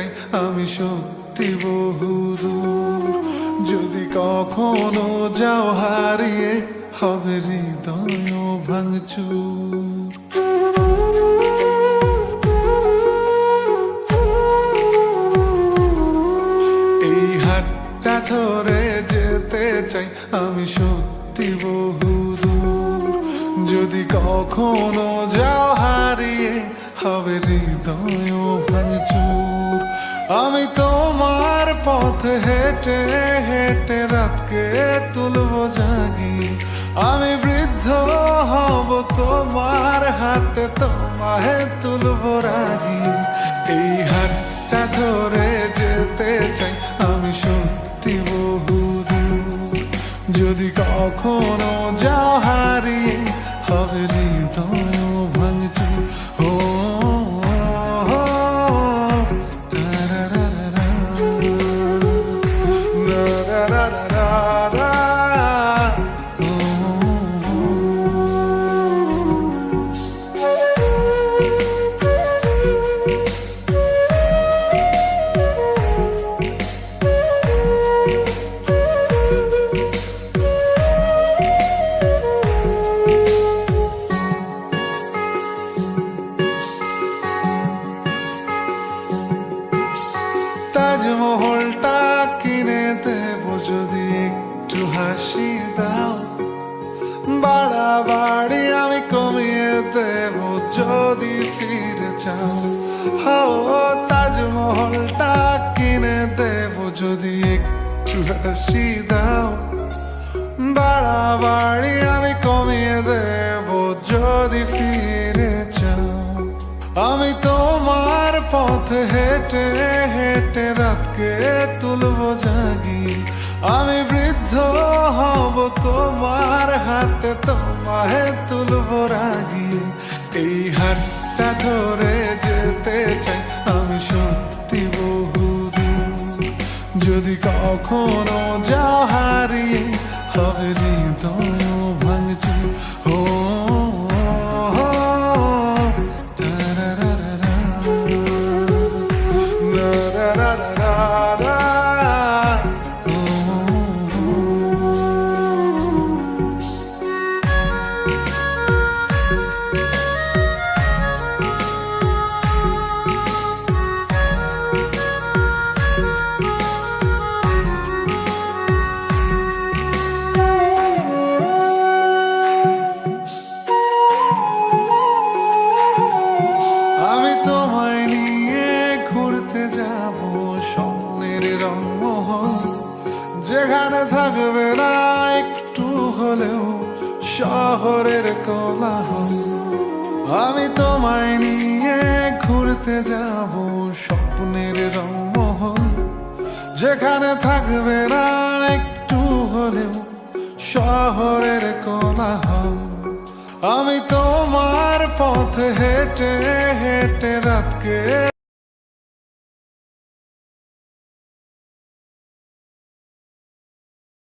চাই আমি সত্যি বহুদূর। যদি কখনো যাও হারিয়ে হবে হৃদয় ভাঙচুর। এই হাতটা ধরে যেতে চাই আমি সত্যি বহুদূর। যদি কখনো যাও হারিয়ে হবে হৃদয় ভাঙচুর। আমি তোমার পথে হেঁটে হেঁটে রাতকে তুলবো জাগিয়ে। আমি বৃদ্ধ হব তোমার হাতে, তোমায় তুলবো রাগিয়ে। এই হাতটা ধরে যেতে চাই আমি সত্যি বহুদূর। যদি কখনো যাও হারিয়ে হবে হৃদয় ভাঙচুর। ও তাজমহলটা কিনে দেবো যদি একটু হাসি দাও। বাড়াবাড়ি আমি কমিয়ে দেবো যদি ফিরে চাও। তাজমহলটা কিনে দেবো যদি একটু হাসি দাও। বাড়াবাড়ি আমি কমিয়ে দেবো যদি ফিরে চাও। আমি তোমার পথে হেঁটে হেঁটে রাতকে তুলবো জাগিয়ে। আমি বৃদ্ধ হব তোমার হাতে, তোমায় তুলবো রাগিয়ে। এই হাতটা ধরে যেতে চাই আমি সত্যি বহুদূর। যদি কখনো যাও হারিয়ে হবে হৃদয় ভাঙচুর। ও যেখানে থাকবে না একটু হলেও শহরের কোলাহল। আমি তোমায় নিয়ে ঘুরতে যাব স্বপ্নের রংমহল। যেখানে থাকবে না একটু হলেও শহরের কোলাহল। আমি তোমার পথে হেঁটে হেঁটে রাতকে